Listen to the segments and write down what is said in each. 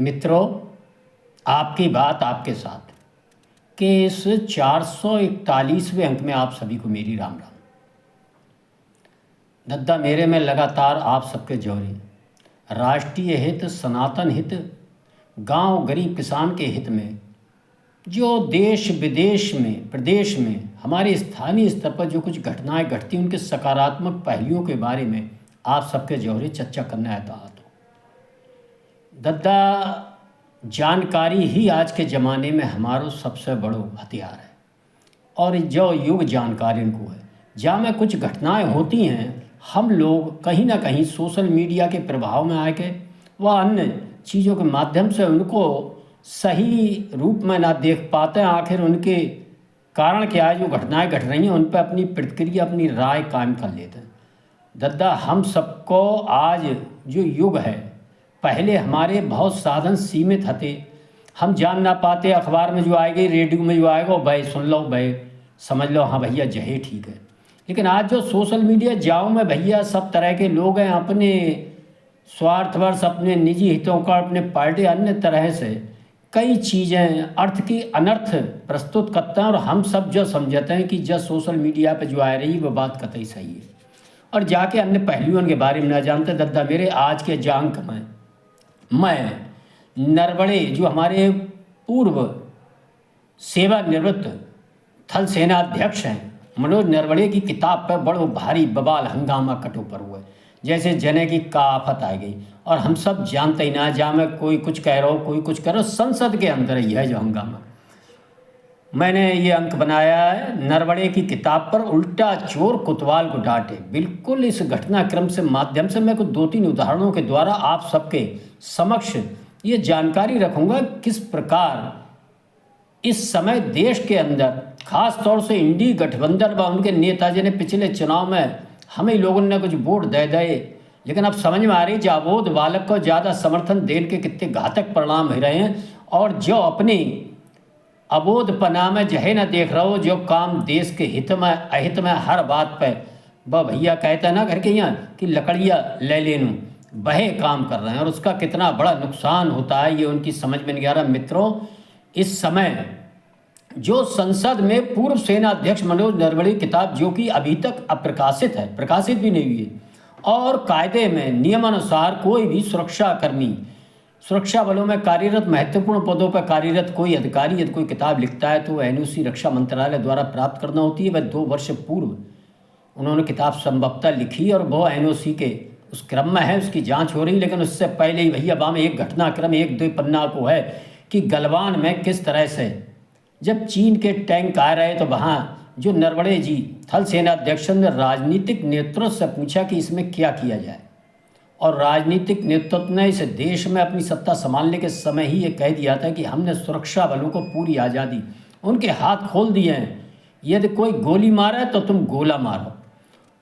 मित्रों, आपकी बात आपके साथ के इस 441वें अंक में आप सभी को मेरी राम राम। दद्दा मेरे में लगातार आप सबके जोड़े राष्ट्रीय हित, सनातन हित, गांव गरीब किसान के हित में जो देश विदेश में प्रदेश में हमारे स्थानीय स्तर पर जो कुछ घटनाएं घटती उनके सकारात्मक पहलुओं के बारे में आप सबके जोड़े चर्चा करने आता तो दद्दा जानकारी ही आज के ज़माने में हमारो सबसे बड़ो हथियार है। और जो युग जानकारी को है, जहाँ में कुछ घटनाएं होती हैं, हम लोग कहीं ना कहीं सोशल मीडिया के प्रभाव में आके व अन्य चीज़ों के माध्यम से उनको सही रूप में ना देख पाते हैं। आखिर उनके कारण क्या है, जो घटनाएं घट रही हैं उन पर अपनी प्रतिक्रिया, अपनी राय कायम कर लेते हैं। दद्दा हम सबको आज जो युग है, पहले हमारे बहुत साधन सीमित थे, हम जान ना पाते, अखबार में जो आएगी, रेडियो में जो आएगा भाई सुन लो, भाई समझ लो, हाँ भैया जहे ठीक है। लेकिन आज जो सोशल मीडिया जाओ में भैया सब तरह के लोग हैं, अपने स्वार्थवश, अपने निजी हितों का, अपने पार्टी, अन्य तरह से कई चीज़ें अर्थ की अनर्थ प्रस्तुत करते हैं। और हम सब जो समझते हैं कि जो सोशल मीडिया पर जो आ रही वो बात कतई सही है, और जाके अन्य पहलुओं के बारे में ना जानते। दद्दा मेरे आज के जांक में मैं नरवणे, जो हमारे पूर्व सेवानिवृत्त थल सेनाध्यक्ष हैं, मनोज नरवणे की किताब पर बड़ो भारी बवाल हंगामा कटो पर हुआ, जैसे जने की का आफत आ गई। और हम सब जानते ही ना, जहाँ में कोई कुछ कह रहा हो, कोई कुछ कह रहा हो, संसद के अंदर ही है जो हंगामा। मैंने ये अंक बनाया है, नरवणे की किताब पर उल्टा चोर कोतवाल को डांटे। बिल्कुल इस घटनाक्रम से माध्यम से मैं कुछ 2-3 उदाहरणों के द्वारा आप सबके समक्ष ये जानकारी रखूंगा किस प्रकार इस समय देश के अंदर खास तौर से इंडी गठबंधन व उनके नेताजी ने पिछले चुनाव में हमें लोगों ने कुछ वोट दे दिए, लेकिन अब समझ में आ रही जाबोध बालक को ज़्यादा समर्थन देने के कितने घातक परिणाम हो रहे हैं। और जो अपनी अबोध पना में जहे न देख रहा हो, जो काम देश के हित में अहित में हर बात पे ब भैया कहते हैं ना घर के यहाँ कि लकड़ियाँ ले लेनू, वह काम कर रहे हैं। और उसका कितना बड़ा नुकसान होता है ये उनकी समझ में नहीं आ रहा। मित्रों, इस समय जो संसद में पूर्व सेना अध्यक्ष मनोज नरवणे किताब, जो कि अभी तक अप्रकाशित है, प्रकाशित भी नहीं हुई है, और कायदे में नियमानुसार कोई भी सुरक्षाकर्मी, सुरक्षा बलों में कार्यरत, महत्वपूर्ण पदों पर कार्यरत कोई अधिकारी यदि कोई किताब लिखता है तो एनओसी रक्षा मंत्रालय द्वारा प्राप्त करना होती है। वह 2 वर्ष पूर्व उन्होंने किताब संभवतः लिखी और वो एनओसी के उस क्रम में है, उसकी जांच हो रही। लेकिन उससे पहले ही भैया वहाँ में एक घटनाक्रम 1-2 पन्ना को है कि गलवान में किस तरह से जब चीन के टैंक आ रहे तो वहाँ जो नरवणे जी थल सेनाध्यक्ष ने राजनीतिक नेतृत्व से पूछा कि इसमें क्या किया जाए, और राजनीतिक नेतृत्व ने इस देश में अपनी सत्ता संभालने के समय ही ये कह दिया था कि हमने सुरक्षा बलों को पूरी आज़ादी, उनके हाथ खोल दिए हैं, यदि कोई गोली मारे तो तुम गोला मारो,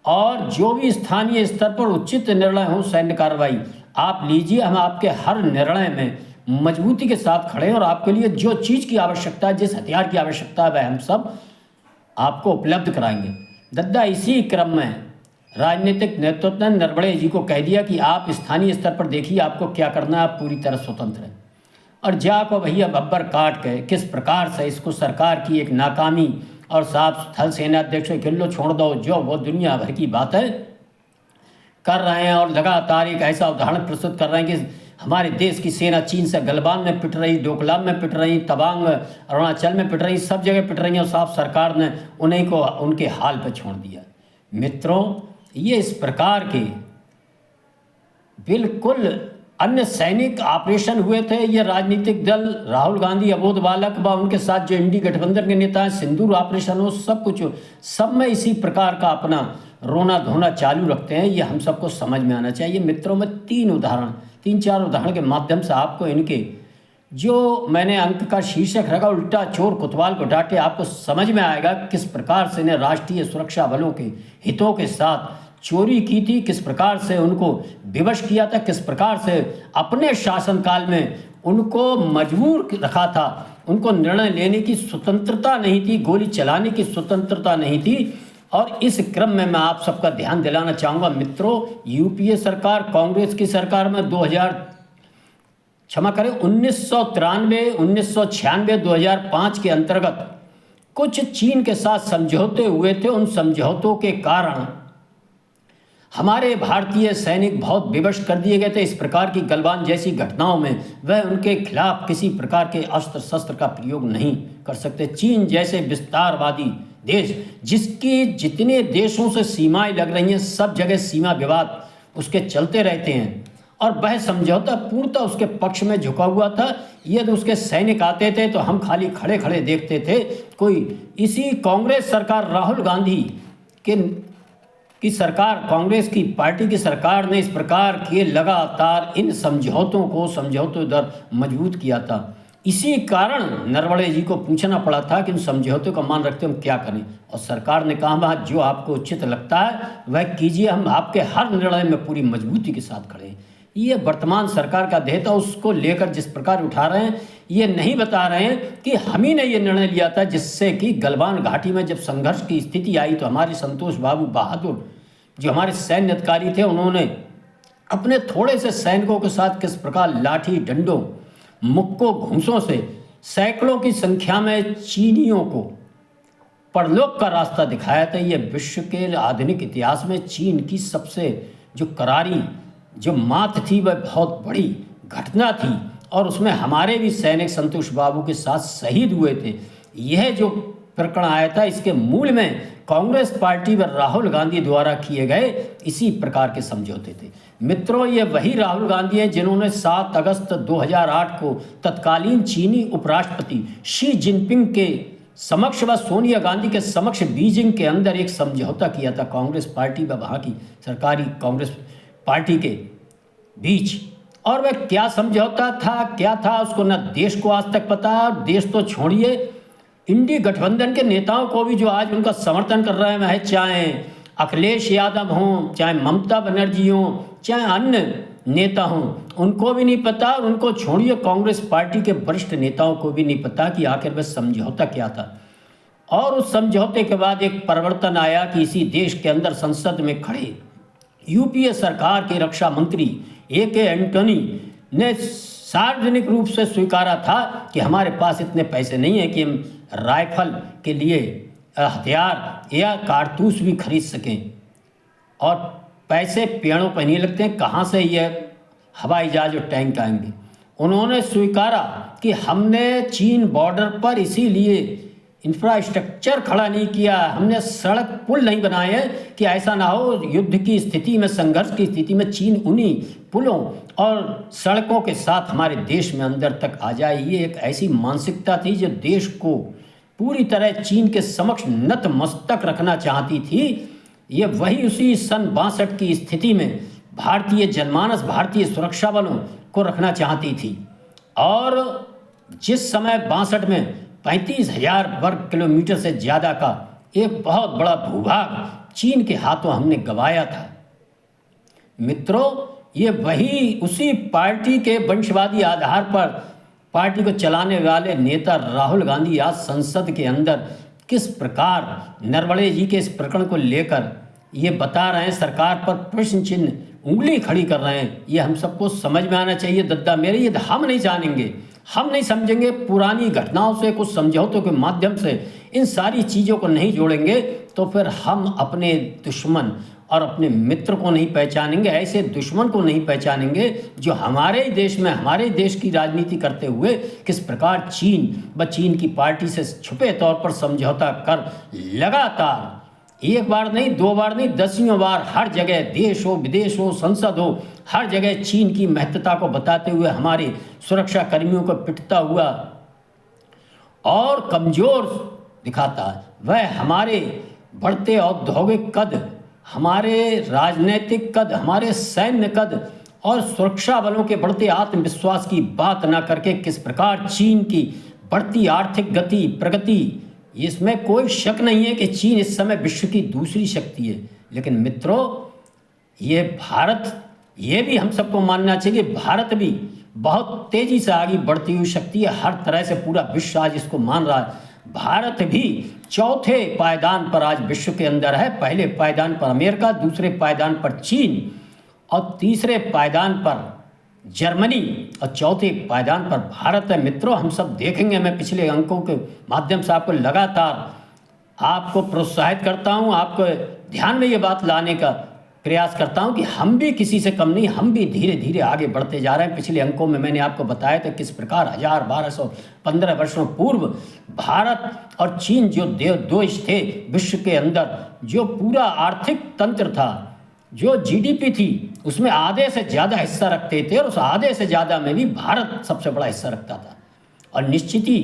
और जो भी स्थानीय स्तर पर उचित निर्णय हो, सैन्य कार्रवाई आप लीजिए, हम आपके हर निर्णय में मजबूती के साथ खड़े हैं, और आपके लिए जो चीज़ की आवश्यकता है, जिस हथियार की आवश्यकता है, वह हम सब आपको उपलब्ध कराएंगे। दद्दा इसी क्रम में राजनीतिक नेतृत्व ने नरवणे जी को कह दिया कि आप स्थानीय स्तर पर देखिए आपको क्या करना है, आप पूरी तरह स्वतंत्र हैं। और जाको भैया बब्बर काट के किस प्रकार से इसको सरकार की एक नाकामी और साफ थल सेनाध्यक्ष किल्लो छोड़ दो, जो वो दुनिया भर की बातें कर रहे हैं। और लगातार एक ऐसा उदाहरण प्रस्तुत कर रहे हैं कि हमारे देश की सेना चीन से गलवान में पिट रही, डोकलाम में पिट रही, तवांग अरुणाचल में पिट रही, सब जगह पिट रही है, और साफ सरकार ने उन्हीं को उनके हाल पर छोड़ दिया। मित्रों, ये इस प्रकार के बिल्कुल अन्य सैनिक ऑपरेशन हुए थे। ये राजनीतिक दल राहुल गांधी, अबोध बालक व उनके साथ जो इंडी गठबंधन के नेता हैं, सिंदूर ऑपरेशन हो, सब कुछ सब में इसी प्रकार का अपना रोना धोना चालू रखते हैं। ये हम सबको समझ में आना चाहिए। मित्रों, में 3-4 उदाहरण के माध्यम से आपको इनके जो मैंने अंक का शीर्षक रखा उल्टा चोर कोतवाल को डांटे, आपको समझ में आएगा किस प्रकार से ने राष्ट्रीय सुरक्षा बलों के हितों के साथ चोरी की थी, किस प्रकार से उनको विवश किया था, किस प्रकार से अपने शासनकाल में उनको मजबूर रखा था, उनको निर्णय लेने की स्वतंत्रता नहीं थी, गोली चलाने की स्वतंत्रता नहीं थी। और इस क्रम में मैं आप सबका ध्यान दिलाना चाहूँगा मित्रों, यूपीए सरकार, कांग्रेस की सरकार में क्षमा करें, 1993, 1996, 2005 के अंतर्गत कुछ चीन के साथ समझौते हुए थे। उन समझौतों के कारण हमारे भारतीय सैनिक बहुत विवश कर दिए गए थे। इस प्रकार की गलवान जैसी घटनाओं में वह उनके खिलाफ किसी प्रकार के अस्त्र शस्त्र का प्रयोग नहीं कर सकते। चीन जैसे विस्तारवादी देश, जिसकी जितने देशों से सीमाएं लग रही हैं, सब जगह सीमा विवाद उसके चलते रहते हैं, और वह समझौता पूर्णतः उसके पक्ष में झुका हुआ था। यदि उसके सैनिक आते थे तो हम खाली खड़े खड़े देखते थे। कोई इसी कांग्रेस सरकार, राहुल गांधी की सरकार, कांग्रेस की पार्टी की सरकार ने इस प्रकार के लगातार इन समझौतों दर मजबूत किया था। इसी कारण नरवणे जी को पूछना पड़ा था कि उन समझौतों का मान रखते हम क्या करें, और सरकार ने कहा जो आपको उचित लगता है वह कीजिए, हम आपके हर निर्णय में पूरी मजबूती के साथ खड़े हैं। ये वर्तमान सरकार का ध्येय था। उसको लेकर जिस प्रकार उठा रहे हैं, ये नहीं बता रहे हैं कि हम ही ने ये निर्णय लिया था, जिससे कि गलवान घाटी में जब संघर्ष की स्थिति आई तो हमारे संतोष बाबू बहादुर जो हमारे सैन्य अधिकारी थे, उन्होंने अपने थोड़े से सैनिकों के साथ किस प्रकार लाठी डंडों, मुक्कों, घूंसों से सैकड़ों की संख्या में चीनियों को परलोक का रास्ता दिखाया था। ये विश्व के आधुनिक इतिहास में चीन की सबसे जो करारी जो मात थी, वह बहुत बड़ी घटना थी, और उसमें हमारे भी सैनिक संतोष बाबू के साथ शहीद हुए थे। यह जो प्रकरण आया था, इसके मूल में कांग्रेस पार्टी व राहुल गांधी द्वारा किए गए इसी प्रकार के समझौते थे। मित्रों, ये वही राहुल गांधी हैं जिन्होंने 7 अगस्त 2008 को तत्कालीन चीनी उपराष्ट्रपति शी जिनपिंग के समक्ष व सोनिया गांधी के समक्ष बीजिंग के अंदर एक समझौता किया था कांग्रेस पार्टी व वहाँ की सरकारी कांग्रेस पार्टी के बीच। और वह क्या समझौता था, क्या था, उसको न देश को आज तक पता है। देश तो छोड़िए, इंडी गठबंधन के नेताओं को भी जो आज उनका समर्थन कर रहे हैं, चाहे अखिलेश यादव हों, चाहे ममता बनर्जी हों, चाहे अन्य नेता हों, उनको भी नहीं पता। और उनको छोड़िए, कांग्रेस पार्टी के वरिष्ठ नेताओं को भी नहीं पता कि आखिर वह समझौता क्या था। और उस समझौते के बाद एक परिवर्तन आया कि इसी देश के अंदर संसद में खड़े यूपीए सरकार के रक्षा मंत्री ए.के. एंटनी ने सार्वजनिक रूप से स्वीकारा था कि हमारे पास इतने पैसे नहीं हैं कि हम राइफल के लिए हथियार या कारतूस भी खरीद सकें, और पैसे पेड़ों पर नहीं लगते हैं, कहाँ से यह हवाई जहाज और टैंक आएंगे। उन्होंने स्वीकारा कि हमने चीन बॉर्डर पर इसीलिए इंफ्रास्ट्रक्चर खड़ा नहीं किया, हमने सड़क पुल नहीं बनाए हैं कि ऐसा ना हो युद्ध की स्थिति में, संघर्ष की स्थिति में चीन उन्हीं पुलों और सड़कों के साथ हमारे देश में अंदर तक आ जाए। ये एक ऐसी मानसिकता थी जो देश को पूरी तरह चीन के समक्ष नतमस्तक रखना चाहती थी। ये वही उसी सन 62 की स्थिति में भारतीय जनमानस, भारतीय सुरक्षा बलों को रखना चाहती थी। और जिस समय 62 में 35,000 वर्ग किलोमीटर से ज़्यादा का एक बहुत बड़ा भूभाग चीन के हाथों हमने गंवाया था। मित्रों, ये वही उसी पार्टी के वंशवादी आधार पर पार्टी को चलाने वाले नेता राहुल गांधी आज संसद के अंदर किस प्रकार नरवणे जी के इस प्रकरण को लेकर ये बता रहे हैं, सरकार पर प्रश्न चिन्ह, उंगली खड़ी कर रहे हैं। ये हम सबको समझ में आना चाहिए। दद्दा मेरे, ये हम नहीं जानेंगे, हम नहीं समझेंगे, पुरानी घटनाओं से, कुछ समझौतों के माध्यम से इन सारी चीज़ों को नहीं जोड़ेंगे, तो फिर हम अपने दुश्मन और अपने मित्र को नहीं पहचानेंगे। ऐसे दुश्मन को नहीं पहचानेंगे जो हमारे ही देश में, हमारे देश की राजनीति करते हुए किस प्रकार चीन की पार्टी से छुपे तौर पर समझौता कर लगातार एक बार नहीं, 2 बार नहीं, दसियों बार हर जगह, देश हो, विदेश हो, संसद हो, हर जगह चीन की महत्ता को बताते हुए हमारे सुरक्षा कर्मियों को पिटता हुआ और कमज़ोर दिखाता है। वह हमारे बढ़ते औद्योगिक कद, हमारे राजनीतिक कद, हमारे सैन्य कद और सुरक्षा बलों के बढ़ते आत्मविश्वास की बात ना करके किस प्रकार चीन की बढ़ती आर्थिक गति, प्रगति, इसमें कोई शक नहीं है कि चीन इस समय विश्व की दूसरी शक्ति है। लेकिन मित्रों, ये भारत, ये भी हम सबको मानना चाहिए कि भारत भी बहुत तेज़ी से आगे बढ़ती हुई शक्ति है। हर तरह से पूरा विश्व आज इसको मान रहा है। भारत भी चौथे पायदान पर आज विश्व के अंदर है। पहले पायदान पर अमेरिका, दूसरे पायदान पर चीन और तीसरे पायदान पर जर्मनी और चौथे पायदान पर भारत है। मित्रों, हम सब देखेंगे। मैं पिछले अंकों के माध्यम से आपको लगातार आपको प्रोत्साहित करता हूं, आपको ध्यान में ये बात लाने का प्रयास करता हूं कि हम भी किसी से कम नहीं, हम भी धीरे धीरे आगे बढ़ते जा रहे हैं। पिछले अंकों में मैंने आपको बताया था किस प्रकार 1215 वर्षों पूर्व भारत और चीन जो दो देश थे विश्व के अंदर, जो पूरा आर्थिक तंत्र था, जो जीडीपी थी उसमें आधे से ज़्यादा हिस्सा रखते थे, और उस आधे से ज़्यादा में भी भारत सबसे बड़ा हिस्सा रखता था। और निश्चित ही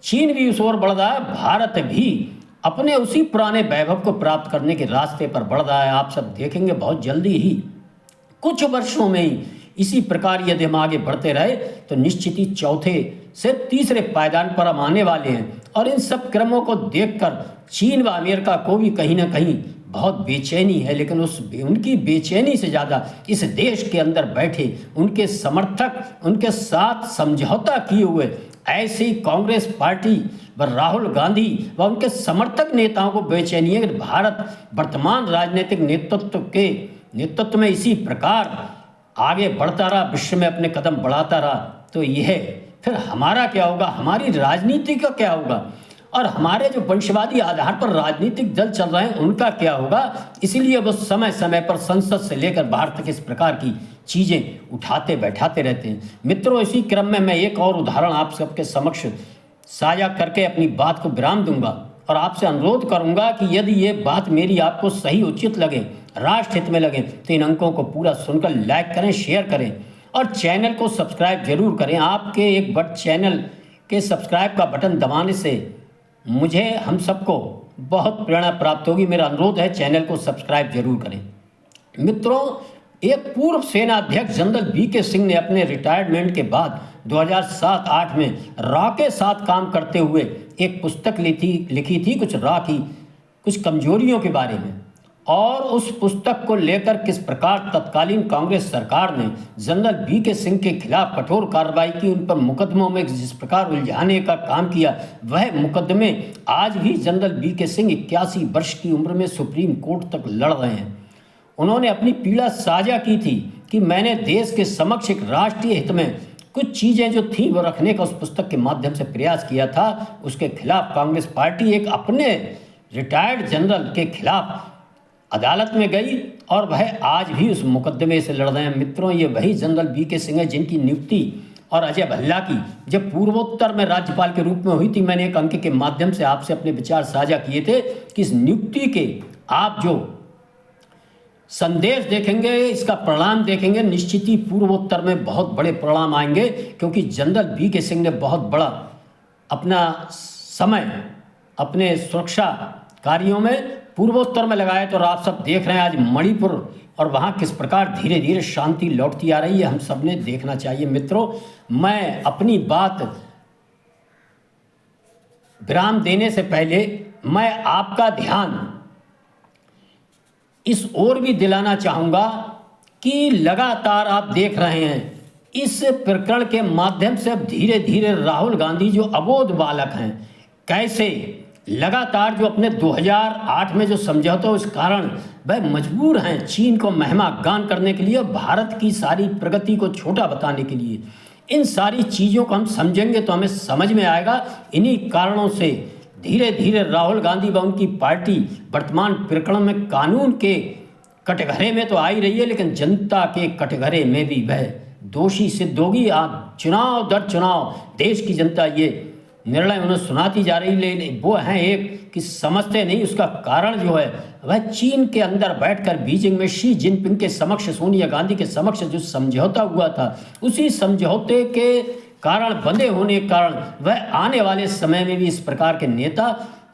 चीन भी उस ओर बढ़ रहा है, भारत भी अपने उसी पुराने वैभव को प्राप्त करने के रास्ते पर बढ़ रहा है। आप सब देखेंगे बहुत जल्दी ही, कुछ वर्षों में ही इसी प्रकार यदि हम आगे बढ़ते रहे तो निश्चित ही चौथे से तीसरे पायदान पर हम आने वाले हैं। और इन सब क्रमों को देखकर चीन व अमेरिका को भी कहीं ना कहीं बहुत बेचैनी है, लेकिन उनकी बेचैनी से ज़्यादा इस देश के अंदर बैठे उनके समर्थक, उनके साथ समझौता किए हुए ऐसी कांग्रेस पार्टी व राहुल गांधी व उनके समर्थक नेताओं को बेचैनी है कि भारत वर्तमान राजनीतिक नेतृत्व में इसी प्रकार आगे बढ़ता रहा, विश्व में अपने कदम बढ़ाता रहा, तो यह फिर हमारा क्या होगा, हमारी राजनीति का क्या होगा, और हमारे जो वंशवादी आधार पर राजनीतिक दल चल रहे हैं उनका क्या होगा। इसीलिए वो समय समय पर संसद से लेकर बाहर तक इस प्रकार की चीज़ें उठाते बैठाते रहते हैं। मित्रों, इसी क्रम में मैं एक और उदाहरण आप सबके समक्ष साझा करके अपनी बात को विराम दूंगा और आपसे अनुरोध करूंगा कि यदि ये बात मेरी आपको सही उचित लगे, राष्ट्र हित में लगे, तो इन अंकों को पूरा सुनकर लाइक करें, शेयर करें और चैनल को सब्सक्राइब जरूर करें। आपके एक बट चैनल के सब्सक्राइब का बटन दबाने से मुझे, हम सबको बहुत प्रेरणा प्राप्त होगी। मेरा अनुरोध है चैनल को सब्सक्राइब जरूर करें। मित्रों, एक पूर्व सेना अध्यक्ष जनरल वी.के. सिंह ने अपने रिटायरमेंट के बाद 2007-8 में रॉ के साथ काम करते हुए एक पुस्तक लिखी थी कुछ कमजोरियों के बारे में, और उस पुस्तक को लेकर किस प्रकार तत्कालीन कांग्रेस सरकार ने जनरल वी.के. सिंह के खिलाफ कठोर कार्रवाई की, उन पर मुकदमों में जिस प्रकार उलझाने का काम किया, वह मुकदमे आज भी जनरल वी.के. सिंह 81 वर्ष की उम्र में सुप्रीम कोर्ट तक लड़ रहे हैं। उन्होंने अपनी पीड़ा साझा की थी कि मैंने देश के समक्ष एक राष्ट्रीय हित में कुछ चीज़ें जो थी वो रखने का उस पुस्तक के माध्यम से प्रयास किया था। उसके खिलाफ कांग्रेस पार्टी एक अपने रिटायर्ड जनरल के खिलाफ अदालत में गई और वह आज भी उस मुकदमे से लड़ रहे हैं। मित्रों, ये वही जनरल वी.के. सिंह है जिनकी नियुक्ति और अजय भल्ला की जब पूर्वोत्तर में राज्यपाल के रूप में हुई थी, मैंने एक अंक के माध्यम से आपसे अपने विचार साझा किए थे कि इस नियुक्ति के आप जो संदेश देखेंगे, इसका परिणाम देखेंगे, निश्चित ही पूर्वोत्तर में बहुत बड़े परिणाम आएंगे, क्योंकि जनरल वी.के. सिंह ने बहुत बड़ा अपना समय अपने सुरक्षा कार्यों में पूर्वोत्तर में लगाया। तो आप सब देख रहे हैं आज मणिपुर और वहाँ किस प्रकार धीरे धीरे शांति लौटती आ रही है, हम सब ने देखना चाहिए। मित्रों, मैं अपनी बात विराम देने से पहले मैं आपका ध्यान इस ओर भी दिलाना चाहूँगा कि लगातार आप देख रहे हैं इस प्रकरण के माध्यम से अब धीरे धीरे राहुल गांधी जो अबोध बालक हैं, कैसे लगातार जो अपने 2008 में जो समझौता उस कारण वह मजबूर हैं चीन को महिमा गान करने के लिए, भारत की सारी प्रगति को छोटा बताने के लिए। इन सारी चीज़ों को हम समझेंगे तो हमें समझ में आएगा। इन्हीं कारणों से धीरे धीरे राहुल गांधी व उनकी पार्टी वर्तमान प्रकरण में कानून के कटघरे में तो आ ही रही है, लेकिन जनता के कटघरे में भी वह दोषी सिद्ध होगी। चुनाव दर चुनाव देश की जनता ये निर्णय उन्हें सुनाती जा रही, लेकिन वो हैं एक कि समझते नहीं। उसका कारण जो है वह चीन के अंदर बैठकर बीजिंग में शी जिनपिंग के समक्ष, सोनिया गांधी के समक्ष जो समझौता हुआ था, उसी समझौते के कारण, बंधे होने के कारण वह आने वाले समय में भी इस प्रकार के नेता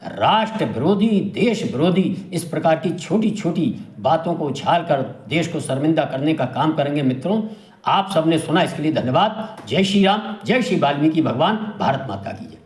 राष्ट्र विरोधी, देश विरोधी इस प्रकार की छोटी छोटी बातों को उछाल कर देश को शर्मिंदा करने का काम करेंगे। मित्रों, आप सबने सुना, इसके लिए धन्यवाद। जय श्री राम, जय श्री वाल्मीकि भगवान, भारत माता की जय।